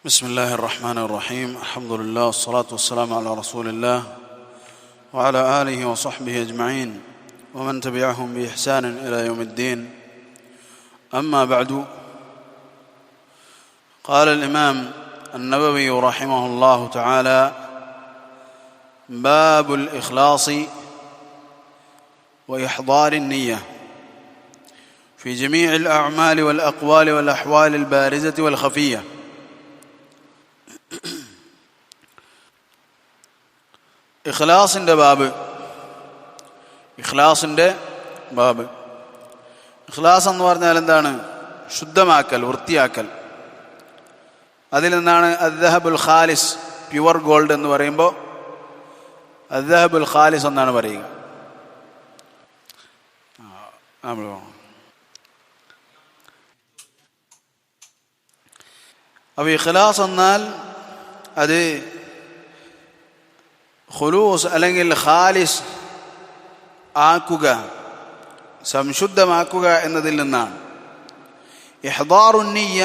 بسم الله الرحمن الرحيم. الحمد لله والصلاة والسلام على رسول الله وعلى آله وصحبه أجمعين ومن تبعهم بإحسان إلى يوم الدين. أما بعد، قال الإمام النووي رحمه الله تعالى: باب الإخلاص وإحضار النية في جميع الأعمال والأقوال والأحوال البارزة والخفية. ഇഖ്ലാസിൻ്റെ ബാബ്. ഇഖ്ലാസ് എന്ന് പറഞ്ഞാൽ എന്താണ്? ശുദ്ധമാക്കൽ, വൃത്തിയാക്കൽ. അതിൽ നിന്നാണ് അദ്ദഹബുൽ ഖാലിസ്, പ്യുവർ ഗോൾഡ് എന്ന് പറയുമ്പോൾ അദ്ദഹബുൽ ഖാലിസ് എന്നാണ് പറയുക. അപ്പോൾ ഇഖ്ലാസ് എന്നാൽ അത് ഖുലൂസ് അല്ലെങ്കിൽ ഖാലിസ് ആക്കുക, സംശുദ്ധമാക്കുക എന്നതിൽ നിന്നാണ്. ഇഹ്ദാറുൻ നിയ്യ,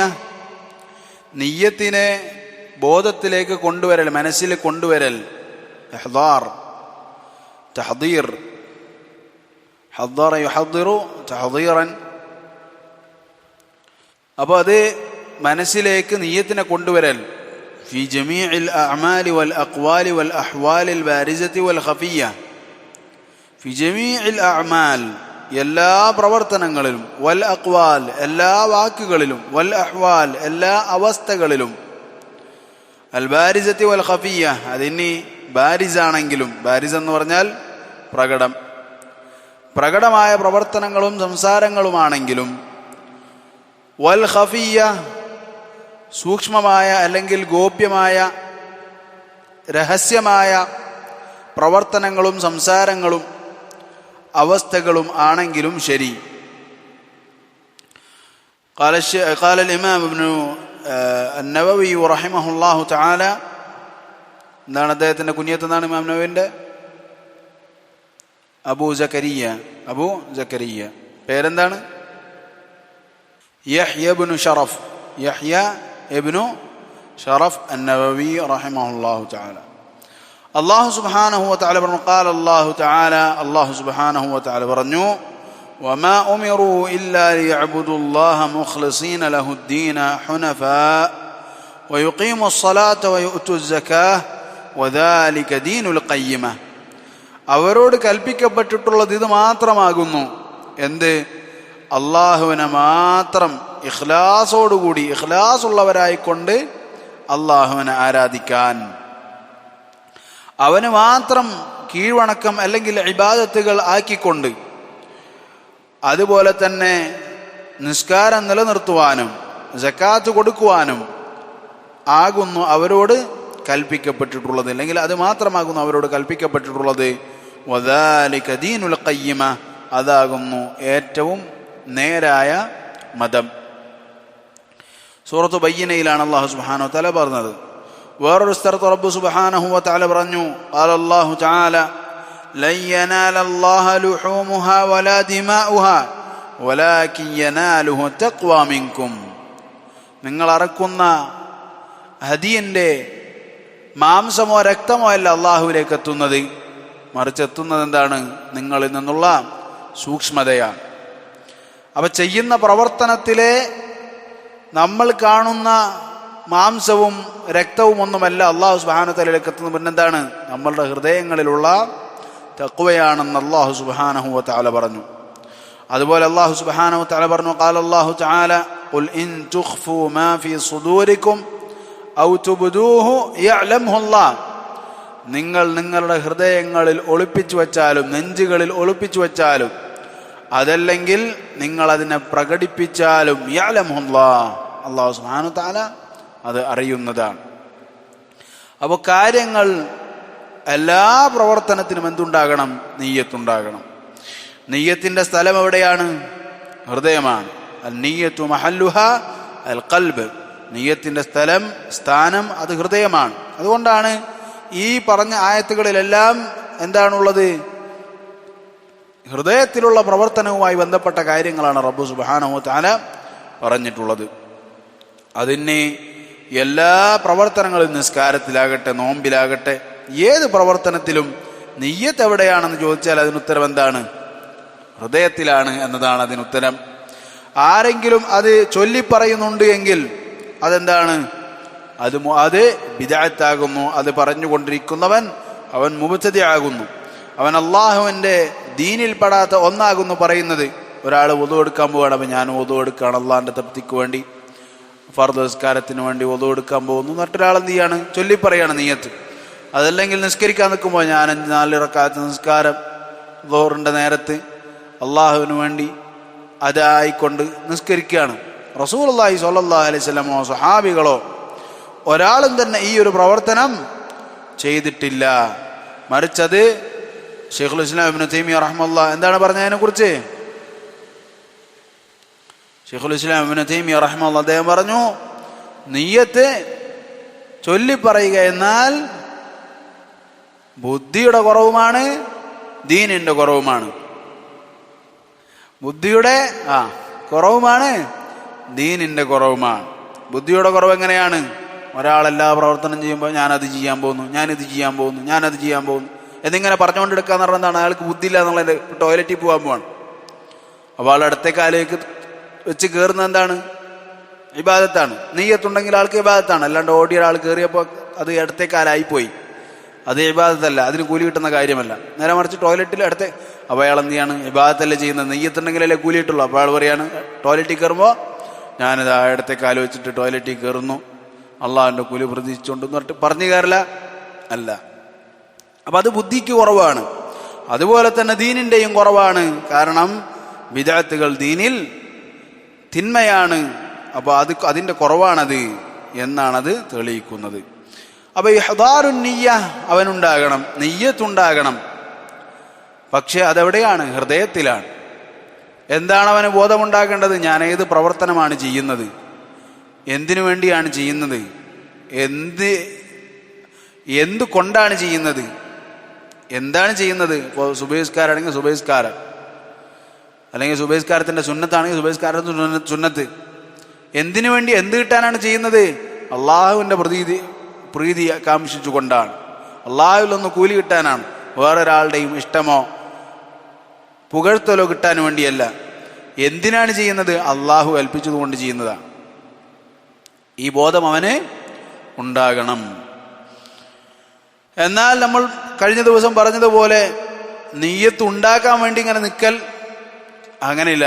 നിയ്യത്തിനെ ബോധത്തിലേക്ക് കൊണ്ടുവരൽ, മനസ്സിൽ കൊണ്ടുവരൽ. ഇഹ്ദാർ, തഹ്ദീർ, ഹദ്ദറ യുഹദ്ദിറു തഹ്ദീറൻ. അപ്പോൾ അത് മനസ്സിലേക്ക് നിയ്യത്തിനെ കൊണ്ടുവരൽ. في جميع الأعمال والأقوال والأحوال البارزة والخفية. في جميع الأعمال, എല്ലാ പ്രവർത്തനങ്ങളിലും, വൽ അഖ്വാൽ, എല്ലാ വാക്കുകളിലും, വൽ അഹ്വാൽ, എല്ലാ അവസ്ഥകളിലും, അൽ ബാരിസത്തി വൽ ഖഫിയ, അതിനി ബാരിസാണെങ്കിലും, ബാരിസ് എന്ന് പറഞ്ഞാൽ പ്രകടമായ പ്രവർത്തനങ്ങളും സംസാരങ്ങളുമാണെങ്കിലും, വൽ ഖഫിയ, സൂക്ഷ്മമായ അല്ലെങ്കിൽ ഗോപ്യമായ രഹസ്യമായ പ്രവർത്തനങ്ങളും സംസാരങ്ങളും അവസ്ഥകളും ആണെങ്കിലും ശരി. قال الإمام ابن النووي رحمه الله تعالى. എന്താണ് അദ്ദേഹത്തിൻ്റെ കുനിയത്ത്? എന്താണ് ഇമാം നവവിൻ്റെ? അബൂ സക്കരിയ. പേരെന്താണ്? യഹ്യ ഇബ്നു ഷറഫ് النووي رحمه الله تعالى. الله سبحانه وتعالى പറഞ്ഞു: قال الله تعالى, الله سبحانه وتعالى പറഞ്ഞു: وما أمروا إلا ليعبدوا الله مخلصين له الدين حنفاء ويقيموا الصلاة ويؤتوا الزكاة وذلك دين القيمة. അവരോട് കൽപ്പിക്കപ്പെട്ടിട്ടുള്ളത് ഇത് മാത്രമാകുന്നു. എന്ത്? അള്ളാഹുവിനെ മാത്രം ഇഖ്ലാസോടുകൂടി, ഇഖ്ലാസുള്ളവരായിക്കൊണ്ട് അള്ളാഹുവിനെ ആരാധിക്കാൻ, അവന് മാത്രം കീഴ്വണക്കം അല്ലെങ്കിൽ ഇബാദത്തുകൾ ആക്കിക്കൊണ്ട്, അതുപോലെ തന്നെ നിസ്കാരം നിലനിർത്തുവാനും സക്കാത്ത് കൊടുക്കുവാനും ആകുന്നു അവരോട് കൽപ്പിക്കപ്പെട്ടിട്ടുള്ളത്, അല്ലെങ്കിൽ അത് മാത്രമാകുന്നു അവരോട് കൽപ്പിക്കപ്പെട്ടിട്ടുള്ളത്. വദാലിക ദീനുൽ ഖയ്യിമ, അതാകുന്നു ഏറ്റവും നേരായ മതം. സൂറത്ത് ബയ്യിനയിലാണ് അല്ലാഹു സുബ്ഹാനഹു വ തആല പറഞ്ഞത്. വേറൊരു സ്ഥലത്ത് റബ്ബ് സുബ്ഹാനഹു വ തആല പറഞ്ഞു: ഖാല അല്ലാഹു തആല ലൻ യനാല അല്ലാഹ ലുഹൂമുഹാ വലാ ദിമാഉഹാ വലാകിൻ യനാലുഹു തഖ്വാ മിൻകും. നിങ്ങൾ അറക്കുന്ന ഹദിയന്റെ മാംസമോ രക്തമോ അല്ല അള്ളാഹുവിലേക്ക് എത്തുന്നത്, മറിച്ച് എത്തുന്നത് എന്താണ്? നിങ്ങളിൽ നിന്നുള്ള സൂക്ഷ്മതയാണ്. അപ്പം ചെയ്യുന്ന പ്രവർത്തനത്തിലെ നമ്മൾ കാണുന്ന മാംസവും രക്തവും ഒന്നുമല്ല അള്ളാഹു സുബ്ഹാനഹു വ തആലയിലേക്ക് എത്തുന്നത്. പിന്നെന്താണ്? നമ്മളുടെ ഹൃദയങ്ങളിലുള്ള തഖ്വയാണെന്ന് അള്ളാഹു സുബ്ഹാനഹു വ തആല പറഞ്ഞു. അതുപോലെ അള്ളാഹു സുബ്ഹാനഹു വ തആല പറഞ്ഞു: ഖാല അല്ലാഹു തആല ഖുൽ ഇൻ തുഖ്ഫൂ മാ ഫീ സുദൂരിക്കും ഔ തുബ്ദൂഹു യഅലമുഹു അല്ലാഹ്. നിങ്ങൾ നിങ്ങളുടെ ഹൃദയങ്ങളിൽ ഒളിപ്പിച്ചു വച്ചാലും, നെഞ്ചുകളിൽ ഒളിപ്പിച്ചു വച്ചാലും, അതല്ലെങ്കിൽ നിങ്ങൾ അതിനെ പ്രകടിപ്പിച്ചാലും യഅലമുഹു അല്ലാഹ്, അല്ലാഹു സുബ്ഹാനഹു വ തആല അത് അറിയുന്നതാണ്. അപ്പോൾ കാര്യങ്ങൾ, എല്ലാ പ്രവർത്തനത്തിനും എന്തുണ്ടാകണം? നെയ്യത്തുണ്ടാകണം. നെയ്യത്തിൻ്റെ സ്ഥലം എവിടെയാണ്? ഹൃദയമാണ്. അൽ നിയ്യത്തു മഹല്ലുഹാ അൽ ഖൽബ്. നെയ്യത്തിൻ്റെ സ്ഥാനം അത് ഹൃദയമാണ്. അതുകൊണ്ടാണ് ഈ പറഞ്ഞ ആയത്തുകളിലെല്ലാം എന്താണുള്ളത്? ഹൃദയത്തിലുള്ള പ്രവർത്തനവുമായി ബന്ധപ്പെട്ട കാര്യങ്ങളാണ് റബ്ബ് സുബ്ഹാനഹു വ തആല പറഞ്ഞിട്ടുള്ളത്. അതിന് എല്ലാ പ്രവർത്തനങ്ങളും, നിസ്കാരത്തിലാകട്ടെ, നോമ്പിലാകട്ടെ, ഏത് പ്രവർത്തനത്തിലും നിയ്യത്ത് എവിടെയാണെന്ന് ചോദിച്ചാൽ അതിനുത്തരം എന്താണ്? ഹൃദയത്തിലാണ് എന്നതാണ് അതിനുത്തരം. ആരെങ്കിലും അത് ചൊല്ലിപ്പറയുന്നുണ്ട് എങ്കിൽ അതെന്താണ്? അത് ബിദ്അത്താകുന്നു. അത് പറഞ്ഞുകൊണ്ടിരിക്കുന്നവൻ അവൻ മുബ്തദി ആകുന്നു. അവൻ അള്ളാഹുവിൻ്റെ ദീനിൽപ്പെടാത്ത ഒന്നാകുന്നു പറയുന്നത്. ഒരാൾ വുദു എടുക്കാൻ പോവുകയാണ്, അപ്പം ഞാൻ വുദു എടുക്കുകയാണ് അള്ളാഹിൻ്റെ തൃപ്തിക്ക് വേണ്ടി, ഫർദ് നിസ്കാരത്തിന് വേണ്ടി വുദു എടുക്കാൻ പോകുന്നു. മറ്റൊരാൾ എന്ത് ചെയ്യാണ്? ചൊല്ലിപ്പറയാണ് നിയ്യത്ത്. അതല്ലെങ്കിൽ നിസ്കരിക്കാൻ നിൽക്കുമ്പോൾ ഞാൻ 4 റക്അത്ത് നിസ്കാരം ളുഹറിൻ്റെ നേരത്ത് അള്ളാഹുവിന് വേണ്ടി അതായിക്കൊണ്ട് നിസ്കരിക്കുകയാണ്. റസൂലുള്ളാഹി സ്വല്ലല്ലാഹു അലൈഹി വസല്ലമോ സ്വഹാബികളോ ഒരാളും തന്നെ ഈ ഒരു പ്രവർത്തനം ചെയ്തിട്ടില്ല. മറിച്ചത് ശൈഖുൽ ഇസ്ലാം ഇബ്നു തൈമിയ്യ റഹ്മത്തുള്ളാഹി എന്താണ് പറഞ്ഞതിനെ കുറിച്ച്? ശൈഖുൽ ഇസ്ലാം ഇബ്നു തൈമിയ്യ റഹ്മത്തുള്ളാഹി അദ്ദേഹം പറഞ്ഞു, നിയ്യത്ത് ചൊല്ലിപ്പറയുക എന്നാൽ ബുദ്ധിയുടെ കുറവുമാണ്, ദീനിന്റെ കുറവുമാണ്. ബുദ്ധിയുടെ കുറവുമാണ്, ദീനിന്റെ കുറവുമാണ്. ബുദ്ധിയുടെ കുറവ് എങ്ങനെയാണ്? ഒരാളെല്ലാ പ്രവർത്തനം ചെയ്യുമ്പോൾ ഞാനത് ചെയ്യാൻ പോകുന്നു, ഞാനിത് ചെയ്യാൻ പോകുന്നു, ഞാനത് ചെയ്യാൻ പോകുന്നു എന്നിങ്ങനെ പറഞ്ഞുകൊണ്ടെടുക്കാന്ന് പറഞ്ഞാൽ എന്താണ്? അയാൾക്ക് ബുദ്ധിയില്ല എന്നുള്ളത്. ടോയ്ലറ്റിൽ പോകാൻ പോവാണ്, അപ്പോൾ ആൾ ഇടത്തെ കാലേക്ക് വെച്ച് കയറുന്നത് എന്താണ്? ഇബാദത്താണ്. നിയ്യത്തുണ്ടെങ്കിൽ ആൾക്ക് ഇബാദത്താണ്. അല്ലാണ്ട് ഓടിയ ഒരാൾ കയറിയപ്പോൾ അത് ഇടത്തെ കാലായിപ്പോയി, അത് ഇബാദത്തല്ല, അതിന് കൂലി കിട്ടുന്ന കാര്യമല്ല. നേരെ മറിച്ച് ടോയ്ലറ്റിൽ അപ്പോൾ അയാൾ എന്ത് ചെയ്യാണ്? ഇബാദത്തല്ലേ ചെയ്യുന്നത്, നെയ്യത്തുണ്ടെങ്കിലല്ലേ കൂലി കിട്ടുള്ളൂ. അപ്പോൾ അയാൾ പറയാണ്, ടോയ്ലറ്റിൽ കയറുമ്പോൾ ഞാനിത് ഇടത്തെ കാല് വെച്ചിട്ട് ടോയ്ലറ്റിൽ കയറുന്നു, അള്ളാഹുവിൻ്റെ കൂലി പ്രതീക്ഷിച്ചുകൊണ്ടെന്ന് പറഞ്ഞിട്ട് പറഞ്ഞു കയറില്ല അല്ല. അപ്പം അത് ബുദ്ധിക്ക് കുറവാണ്. അതുപോലെ തന്നെ ദീനിൻ്റെയും കുറവാണ്. കാരണം ബിദ്അത്തുകൾ ദീനിൽ തിന്മയാണ്. അപ്പോൾ അതിൻ്റെ കുറവാണത് എന്നാണത് തെളിയിക്കുന്നത്. അപ്പോൾ ഇഹ്ദാറുൻ നിയ്യ അവനുണ്ടാകണം, നിയ്യത്തുണ്ടാകണം. പക്ഷെ അതെവിടെയാണ്? ഹൃദയത്തിലാണ്. എന്താണ് അവന് ബോധമുണ്ടാകേണ്ടത്? ഞാൻ ഏത് പ്രവർത്തനമാണ് ചെയ്യുന്നത്, എന്തിനു വേണ്ടിയാണ് ചെയ്യുന്നത്, എന്തുകൊണ്ടാണ് ചെയ്യുന്നത്, എന്താണ് ചെയ്യുന്നത്. ഇപ്പോൾ സുബഹിസ്കാരാണെങ്കിൽ സുബഹിസ്കാരം, അല്ലെങ്കിൽ സുബഹിസ്കാരത്തിൻ്റെ സുന്നത്താണെങ്കിൽ സുബഹിസ്കാരത്തിൻ്റെ സുന്നത്ത്. എന്തിനു വേണ്ടി, എന്ത് കിട്ടാനാണ് ചെയ്യുന്നത്? അള്ളാഹുവിൻ്റെ പ്രീതി കാംക്ഷിച്ചുകൊണ്ടാണ്, അള്ളാഹുവിൽ നിന്ന് കൂലി കിട്ടാനാണ്. വേറൊരാളുടെയും ഇഷ്ടമോ പുകഴ്ത്തലോ കിട്ടാൻ വേണ്ടിയല്ല. എന്തിനാണ് ചെയ്യുന്നത്? അള്ളാഹു കൽപ്പിച്ചതുകൊണ്ട് ചെയ്യുന്നതാണ്. ഈ ബോധം അവന് ഉണ്ടാകണം. എന്നാൽ നമ്മൾ കഴിഞ്ഞ ദിവസം പറഞ്ഞതുപോലെ നിയ്യത്ത് ഉണ്ടാക്കാൻ വേണ്ടി ഇങ്ങനെ നിൽക്കൽ അങ്ങനെയില്ല.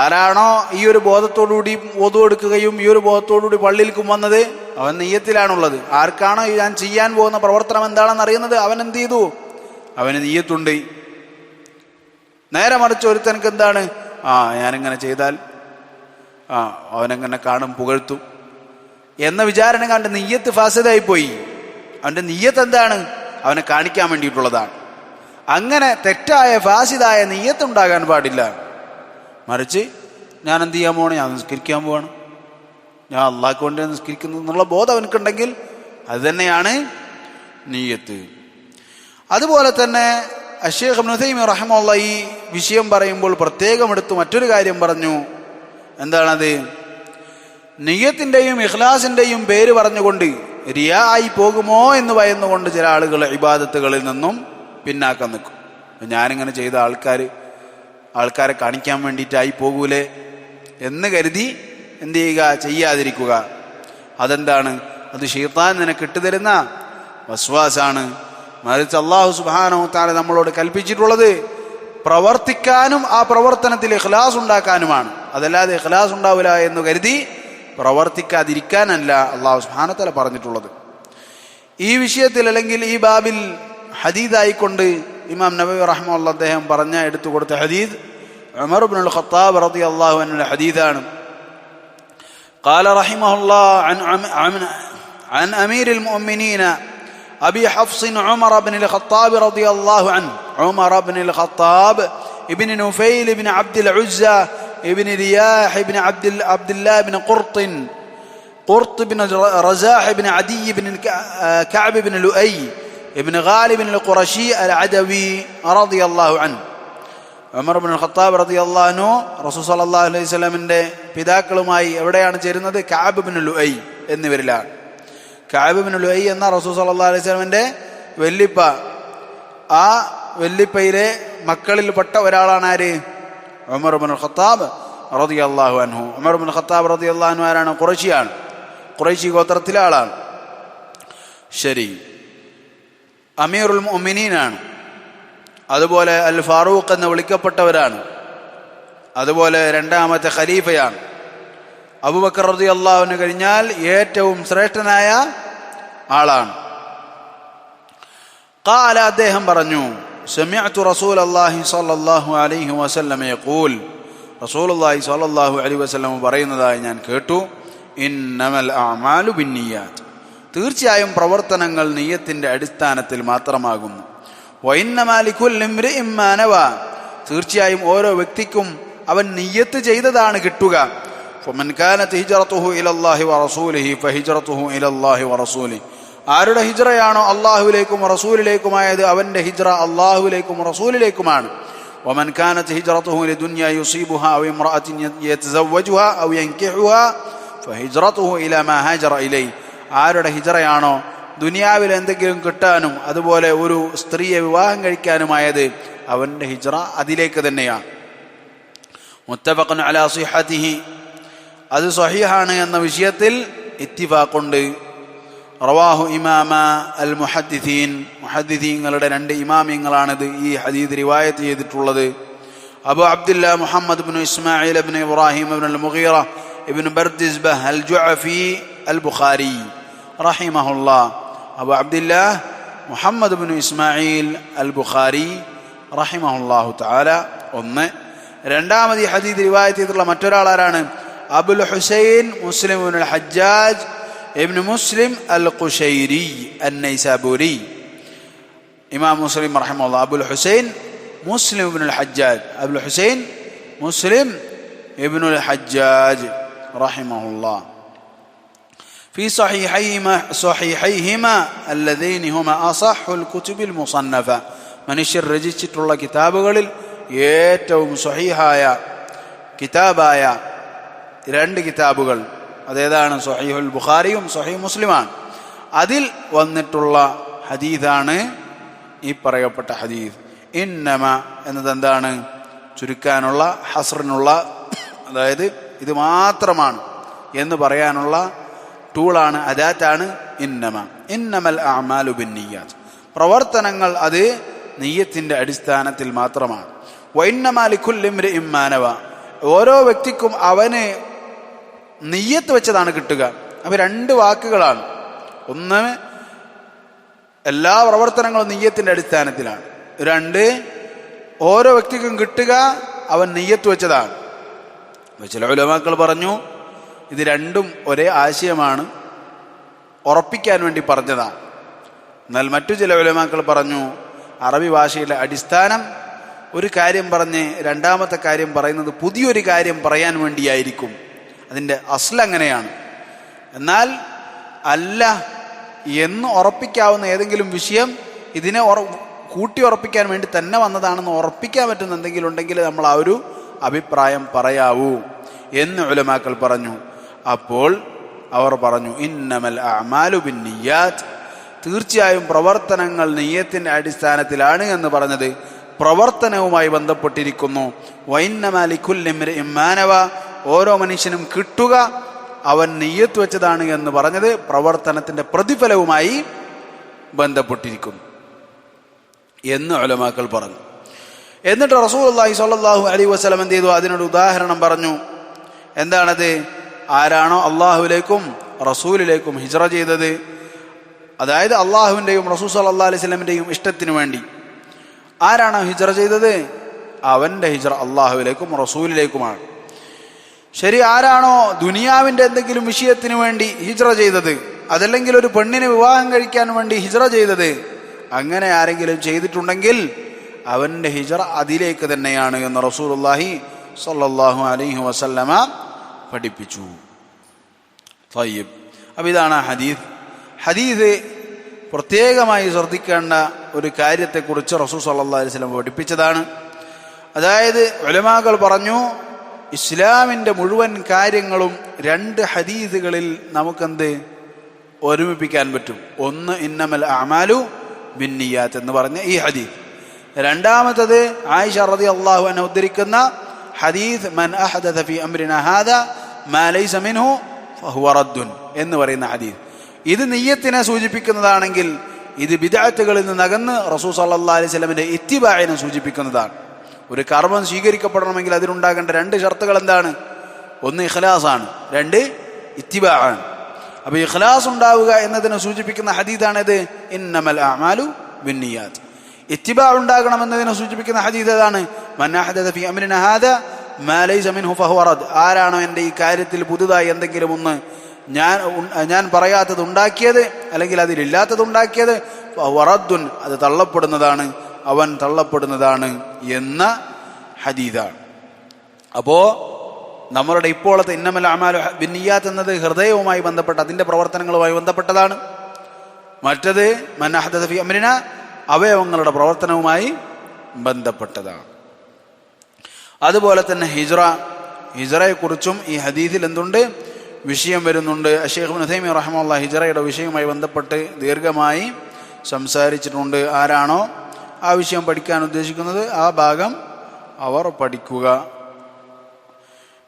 ആരാണോ ഈ ഒരു ബോധത്തോടുകൂടി വുദു എടുക്കുകയും ഈ ഒരു ബോധത്തോടുകൂടി പള്ളിയിലേക്കും വന്നത്, അവൻ നിയ്യത്തിലാണുള്ളത്. ആർക്കാണോ ഞാൻ ചെയ്യാൻ പോകുന്ന പ്രവർത്തനം എന്താണെന്ന് അറിയുന്നത്, അവൻ എന്ത് ചെയ്തു? അവന് നിയ്യത്തുണ്ട്. നേരെ മറിച്ച് ഒരുത്തനക്ക് എന്താണ്? ഞാനിങ്ങനെ ചെയ്താൽ അവനെങ്ങനെ കാണും, പുകഴ്ത്തും എന്ന വിചാരണ കണ്ട് നിയ്യത്ത് ഫാസിദായിപ്പോയി. അവൻ്റെ നിയ്യത്ത് എന്താണ്? അവനെ കാണിക്കാൻ വേണ്ടിയിട്ടുള്ളതാണ്. അങ്ങനെ തെറ്റായ ഫാസിദായ നിയ്യത്ത് ഉണ്ടാകാൻ പാടില്ല. മറിച്ച് ഞാൻ എന്ത് ചെയ്യാൻ പോവാണ്? ഞാൻ നിസ്കരിക്കാൻ പോവാണ്, ഞാൻ അള്ളാഹ്ക്ക് വേണ്ടി നിസ്കരിക്കുന്നു എന്നുള്ള ബോധം അവനക്കുണ്ടെങ്കിൽ അത് തന്നെയാണ് നിയ്യത്ത്. അതുപോലെ തന്നെ ശൈഖ് ഇബ്നു തൈമിയ്യ റഹിമഹുല്ലാഹ് ഈ വിഷയം പറയുമ്പോൾ പ്രത്യേകം എടുത്ത് മറ്റൊരു കാര്യം പറഞ്ഞു. എന്താണത്? നിയ്യത്തിൻ്റെയും ഇഖ്ലാസിൻ്റെയും പേര് പറഞ്ഞുകൊണ്ട് റിയാ ആയി പോകുമോ എന്ന് ഭയന്നുകൊണ്ട് ചില ആളുകൾ ഇബാദത്തുകളിൽ നിന്നും പിന്നാക്കം നിൽക്കും. ഞാനിങ്ങനെ ചെയ്ത ആൾക്കാരെ കാണിക്കാൻ വേണ്ടിയിട്ടായി പോകൂലേ എന്ന് കരുതി എന്ത് ചെയ്യുക? ചെയ്യാതിരിക്കുക. അതെന്താണ്? അത് ശൈത്താൻ നിനക്ക് ഇട്ടുതരുന്ന വസ്വാസാണ്. മറിച്ച് അല്ലാഹു സുബ്ഹാനഹു വ തആല നമ്മളോട് കൽപ്പിച്ചിട്ടുള്ളത് പ്രവർത്തിക്കാനും ആ പ്രവർത്തനത്തിൽ ഇഖ്ലാസ് ഉണ്ടാക്കാനുമാണ്. അതല്ലാതെ ഇഖ്ലാസ് ഉണ്ടാവില്ല എന്ന് കരുതി പ്രവർത്തിക്കാതിരിക്കാനല്ല അല്ലാഹു സുബ്ഹാനഹു വ തആല പറഞ്ഞിട്ടുള്ളത്. ഈ വിഷയത്തിൽ അല്ലെങ്കിൽ ഈ ബാബിൽ ഹദീദായിക്കൊണ്ട് ഇമാം നബവി റഹ്മത്തുള്ളാഹി അദ്ദേഹം എടുത്തു കൊടുത്ത ഹദീദ് ഉമർ ഇബ്നുൽ ഖത്താബ് റളിയല്ലാഹു അൻഹുവിന്റെ ഹദീദാണ്. قال رحمه الله عن أمير المؤمنين أبي حفص عمر بن الخطاب رضي الله عنه. عمر بن الخطاب ابن نفيل بن عبد العزى ابن رياح بن عبد الله بن قرط بن رزاح بن عدي بن كعب بن لؤي ابن غالب القرشي العدوي رضي الله عنه. ഉമർ ഇബ്നുൽ ഖത്താബ് റളിയല്ലാഹു അൻഹു റസൂൽ സല്ലല്ലാഹു അലൈഹി വസല്ലമിന്റെ പിതാക്കളുമായി എവിടെയാണ് ചേരുന്നത്? കഅബ് ഇബ്നു ലുഅയ്. എന്നിവരിലാണ്. കഅബ് ഇബ്നു ലുഅയ് എന്ന റസൂൽ സല്ലല്ലാഹു അലൈഹി വസല്ലമയുടെ വല്ലിപ്പ, ആ വല്ലിപ്പയിലെ മക്കളിൽപ്പെട്ട ഒരാളാണ് ആര്? ഉമർ ഇബ്നുൽ ഖത്താബ് റളിയല്ലാഹു അൻഹു. ഉമർ ഇബ്നുൽ ഖത്താബ് റളിയല്ലാഹു അൻഹു ആരാണ്? ഖുറൈശിയാണ്, ഖുറൈശി ഗോത്രത്തിലെ ആളാണ്. ശരി, അമീറുൽ മുഅ്മിനീനാണ്. അതുപോലെ അൽ ഫാറൂഖ് എന്ന് വിളിക്കപ്പെട്ടവരാണ്. അതുപോലെ രണ്ടാമത്തെ ഖലീഫയാണ്. അബൂബക്കർ റളിയല്ലാഹു അൻഹു കഴിഞ്ഞാൽ ഏറ്റവും ശ്രേഷ്ഠനായ ആളാണ്. ഖാല, അദ്ദേഹം പറഞ്ഞു, സമിഅ്തു റസൂലല്ലാഹി സ്വല്ലല്ലാഹു അലൈഹി വസല്ലം യഖൂൽ, റസൂലുള്ളാഹി സ്വല്ലല്ലാഹു അലൈഹി വസല്ലം പറയുന്നതായി ഞാൻ കേട്ടു, ഇന്നമൽ അഅമാലു ബിന്നിയാത്ത്, തീർച്ചയായും പ്രവർത്തനങ്ങൾ നിയ്യത്തിന്റെ അടിസ്ഥാനത്തിൽ മാത്രമാകുന്നു. വഇന്നമാ ലികുല്ലി ഇംറിഇൻ മാ നവാ, തീർച്ചയായും ഓരോ വ്യക്തിക്കും അവൻ നിയ്യത്ത് ചെയ്തതാണ് കിട്ടുക. ഫമൻ കാനത് ഹിജ്റതുഹു ഇലല്ലാഹി വറസൂലിഹി ഫഹിജ്റതുഹു ഇലല്ലാഹി വറസൂലിഹി, ആരുടെ ഹിജ്റയാണോ അല്ലാഹുവിലേക്കും റസൂലിലേക്കുമായത് അവന്റെ ഹിജ്റ അല്ലാഹുവിലേക്കും റസൂലിലേക്കുമാണ്. വമൻ കാനത് ഹിജ്റതുഹു ലിദുനിയാ യുസീബുഹാ ഔ ഇംറഅത്തിൻ യതസവ്വജുഹാ ഔ യൻകിഹുഹാ ഫഹിജ്റതുഹു ഇലാ മാ ഹാജറ ഇലൈഹി, ആരുടെ ഹിജ്റയാണോ ദുനിയാവിൽ എന്തെങ്കിലും കിട്ടാനും അതുപോലെ ഒരു സ്ത്രീയെ വിവാഹം കഴിക്കാനുമായത് അവന്റെ ഹിജ്റ അതിലേക്ക് തന്നെയാണ്. മുത്തഫഖുൻ അലാ സിഹ്ഹതിഹി, അത് സ്വഹീഹാണ് എന്ന വിഷയത്തിൽ ഇത്തിഫാഖുണ്ട്. റവാഹു ഇമാമ അൽ മുഹദ്ദിഥീൻ, മുഹദ്ദിഥീങ്ങളുടെ രണ്ട് ഇമാമിയങ്ങളാണിത് ഈ ഹദീസ് റിവായത്ത് ചെയ്തിട്ടുള്ളത്. അബു അബ്ദുല്ലാ മുഹമ്മദ് ഇബ്നു ഇസ്മാഈൽ ഇബ്നു ഇബ്രാഹിം ഇബ്നു അൽ മുഗീറ ഇബ്നു ബർദിസ്ബഹ് അൽ ജുഅഫി അൽ ബുഖാരി റഹിമഹുല്ലാഹ്. അബു അബ്ദുല്ലാ മുഹമ്മദ് ഇബ്നു ഇസ്മാഈൽ അൽ ബുഖാരി റഹിമഹുല്ലാഹു തആല ഒന്ന്. രണ്ടാമത് ഈ ഹദീസ് റിവായത്ത് ചെയ്തിട്ടുള്ള മറ്റൊരാൾ ആരാണ്? അബുൽ ഹുസൈൻ മുസ്ലിം ഇബ്നുൽ ഹജ്ജാജ് ഇബ്നു മുസ്ലിം അൽ ഖുശൈരി അൻ-നൈസാബൂരി. ഇമാം മുസ്ലിം റഹിമഹുല്ലാഹ് അബുൽ ഹുസൈൻ മുസ്ലിം ഇബ്നുൽ ഹജ്ജാജ്, അബുൽ ഹുസൈൻ മുസ്ലിം ഇബ്നുൽ ഹജ്ജാജ് റഹിമഹുല്ലാഹ്. في صحيحيهما اللذين هما أصح الكتب المصنفة, മനുഷ്യർ രചിച്ചിട്ടുള്ള കിതാബുകളിൽ ഏറ്റവും സ്വഹീഹായ കിതാബായ രണ്ട് കിതാബുകൾ അതേതാണ്? സ്വഹീഹുൽ ബുഖാരിയും സ്വഹീഹ് മുസ്ലിമാണ്. അതിൽ വന്നിട്ടുള്ള ഹദീസാണ് ഈ പറയപ്പെട്ട ഹദീസ്. ഇന്നമ എന്നത് എന്താണ്? ചുരുക്കാനുള്ള, ഹസ്റിനുള്ള, അതായത് ഇത് മാത്രമാണ് എന്ന് പറയാനുള്ള ടൂളാണ്, അദാത്താണ് ഇന്നമ. ഇന്നമൽ അഅമാലു ബിന്നിയാത്ത്, പ്രവർത്തനങ്ങൾ അത് നിയ്യത്തിന്റെ അടിസ്ഥാനത്തിൽ മാത്രമാണ്. വഇന്നമാ ലികുല്ലി ഇംറിഇൻ മാ നവാ, ഓരോ വ്യക്തിക്കും അവന് നിയ്യത്ത് വെച്ചതാണ് കിട്ടുക. അപ്പൊ രണ്ട് വാക്കുകളാണ്. ഒന്ന്, എല്ലാ പ്രവർത്തനങ്ങളും നിയ്യത്തിന്റെ അടിസ്ഥാനത്തിലാണ്. രണ്ട്, ഓരോ വ്യക്തിക്കും കിട്ടുക അവൻ നിയ്യത്ത് വെച്ചതാണ്. ചില ഉലമാക്കൾ പറഞ്ഞു ഇത് രണ്ടും ഒരേ ആശയമാണ്, ഉറപ്പിക്കാൻ വേണ്ടി പറഞ്ഞതാണ്. എന്നാൽ മറ്റു ചില ഉലമാക്കൾ പറഞ്ഞു അറബി ഭാഷയിലെ അടിസ്ഥാനം ഒരു കാര്യം പറഞ്ഞ് രണ്ടാമത്തെ കാര്യം പറയുന്നത് പുതിയൊരു കാര്യം പറയാൻ വേണ്ടിയായിരിക്കും. അതിൻ്റെ അസ്ൽ അങ്ങനെയാണ്. എന്നാൽ അല്ല എന്ന് ഉറപ്പിക്കാവുന്ന ഏതെങ്കിലും വിഷയം ഇതിനെ കൂട്ടി ഉറപ്പിക്കാൻ വേണ്ടി തന്നെ വന്നതാണെന്ന് ഉറപ്പിക്കാൻ പറ്റുന്ന എന്തെങ്കിലും ഉണ്ടെങ്കിൽ നമ്മൾ ആ ഒരു അഭിപ്രായം പറയാവൂ എന്ന് ഉലമാക്കൾ പറഞ്ഞു. അപ്പോൾ അവർ പറഞ്ഞു ഇന്നമൽ അഅമാലു ബിന്നിയാത്ത്, തീർച്ചയായും പ്രവർത്തനങ്ങൾ നിയ്യത്തിന്റെ അടിസ്ഥാനത്തിലാണ് എന്ന് പറഞ്ഞത് പ്രവർത്തനവുമായി ബന്ധപ്പെട്ടിരിക്കുന്നു. വഇന്നമാ ലികുല്ലി ഇംറിഇൻ മാ നവാ, ഓരോ മനുഷ്യനും കിട്ടുക അവൻ നിയ്യത്ത് വെച്ചതാണ് എന്ന് പറഞ്ഞത് പ്രവർത്തനത്തിന്റെ പ്രതിഫലവുമായി ബന്ധപ്പെട്ടിരിക്കുന്നു എന്ന് ഉലമാക്കൾ പറഞ്ഞു. എന്നിട്ട് റസൂലുള്ളാഹി സ്വല്ലല്ലാഹു അലൈഹി വസല്ലം എന്ത് ചെയ്തു? അതിനൊരു ഉദാഹരണം പറഞ്ഞു. എന്താണത്? ആരാണോ അള്ളാഹുവിലേക്കും റസൂലിലേക്കും ഹിജ്റ ചെയ്തത്, അതായത് അള്ളാഹുവിൻ്റെയും റസൂൽ സല്ലല്ലാഹു അലൈഹി വസല്ലമിൻ്റെയും ഇഷ്ടത്തിന് വേണ്ടി ആരാണോ ഹിജ്റ ചെയ്തത് അവൻ്റെ ഹിജ്റ അള്ളാഹുവിലേക്കും റസൂലിലേക്കുമാണ്. ശരി, ആരാണോ ദുനിയാവിൻ്റെ എന്തെങ്കിലും വിഷയത്തിന് വേണ്ടി ഹിജ്റ ചെയ്തത്, അതല്ലെങ്കിൽ ഒരു പെണ്ണിനെ വിവാഹം കഴിക്കാൻ വേണ്ടി ഹിജ്റ ചെയ്തത്, അങ്ങനെ ആരെങ്കിലും ചെയ്തിട്ടുണ്ടെങ്കിൽ അവൻ്റെ ഹിജ്റ അതിലേക്ക് തന്നെയാണ് എന്ന് റസൂലുള്ളാഹി സ്വല്ലല്ലാഹു അലൈഹി വസല്ലമ പഠിപ്പിച്ചു. തയ്യിബ്, അപ്പോൾ ഇതാണ് ഹദീസ്. ഹദീസ് പ്രത്യേകമായി ശ്രദ്ധിക്കേണ്ട ഒരു കാര്യത്തെക്കുറിച്ച് റസൂൽ സ്വല്ലല്ലാഹു അലൈഹി വസല്ലം പഠിപ്പിച്ചതാണ്. അതായത് ഉലമാക്കൾ പറഞ്ഞു ഇസ്ലാമിൻ്റെ മുഴുവൻ കാര്യങ്ങളും 2 ഹദീസുകളിൽ നമുക്കെന്ത് ഒരുമിപ്പിക്കാൻ പറ്റും. ഒന്ന് ഇന്നമൽ അഅമാലു ബിന്നിയാത്ത് എന്ന് പറഞ്ഞ ഈ ഹദീസ്. രണ്ടാമത്തത് ആയിഷ റളിയല്ലാഹു അൻഹ ഉദ്ധരിക്കുന്ന ഹദീസ് മൻ അഹദഥ ഫീ അംരിനാ ഹാദാ മാ ലൈസ മിൻഹു ഫഹുവ റദ്ദുൻ എന്ന് പറയുന്ന ഹദീസ്. ഇത് നിയ്യത്തിനെ സൂചിപ്പിക്കുന്നതാണെങ്കിൽ ഇത് ബിദ്അത്തുകളിൽ നിന്ന് അകന്ന് റസൂൽ സല്ലല്ലാഹു അലൈഹി വസല്ലമയുടെ ഇത്തിബാഇനെ സൂചിപ്പിക്കുന്നതാണ്. ഒരു കർമ്മം സ്വീകരിക്കപ്പെടണമെങ്കിൽ അതിനുണ്ടാകേണ്ട 2 ഷർത്തുകൾ എന്താണ്? ഒന്ന് ഇഖ്ലാസാണ്, 2 ഇത്തിബാഅാണ്. അപ്പോൾ ഇഖ്ലാസ് ഉണ്ടാവുക എന്നതിനെ സൂചിപ്പിക്കുന്ന ഹദീസാണിത് ഇന്നമൽ അഅമാലു ബിന്നിയാത്ത്. ഇത്തിബാ ഉണ്ടാകണമെന്നതിനെ സൂചിപ്പിക്കുന്ന ഹദീസ് ഏതാണ്? മൻ അഹദഥ ഫീ അംരിനാ ഹാദാ മാ ലൈസ മിൻഹു ഫഹുവ റദ്ദ്. ആരാണോ എൻ്റെ ഈ കാര്യത്തിൽ പുതുതായി എന്തെങ്കിലും ഒന്ന് ഞാൻ പറയാത്തത് ഉണ്ടാക്കിയത് അല്ലെങ്കിൽ അതിലില്ലാത്തത് ഉണ്ടാക്കിയത് ഫഹുവ റദ്ദുൻ, അത് തള്ളപ്പെടുന്നതാണ്, അവൻ തള്ളപ്പെടുന്നതാണ് എന്ന ഹദീസാണ്. അപ്പോൾ നമ്മളുടെ ഇപ്പോഴത്തെ ഇന്നമൽ അഅമാലു ബിന്നിയാത്ത് എന്നത് ഹൃദയവുമായി ബന്ധപ്പെട്ട അതിൻ്റെ പ്രവർത്തനങ്ങളുമായി ബന്ധപ്പെട്ടതാണ്. മറ്റത് മൻ അഹദഥ ഫീ അംരിനാ അവയവങ്ങളുടെ പ്രവർത്തനവുമായി ബന്ധപ്പെട്ടതാണ്. അതുപോലെ തന്നെ ഹിജ്റയെക്കുറിച്ചും ഈ ഹദീസിൽ എന്തുണ്ട്? വിഷയം വരുന്നുണ്ട്. ശൈഖ് ഇബ്നു തൈമിയ്യ റഹിമഹുല്ലാഹ് ഹിജ്റയുടെ വിഷയവുമായി ബന്ധപ്പെട്ട് ദീർഘമായി സംസാരിച്ചിട്ടുണ്ട്. ആരാണോ ആ വിഷയം പഠിക്കാൻ ഉദ്ദേശിക്കുന്നത് ആ ഭാഗം അവർ പഠിക്കുക.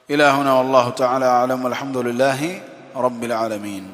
ഇലാഹുന വല്ലാഹു തആല അഅലം വൽഹംദുലില്ലാഹി റബ്ബിൽ ആലമീൻ.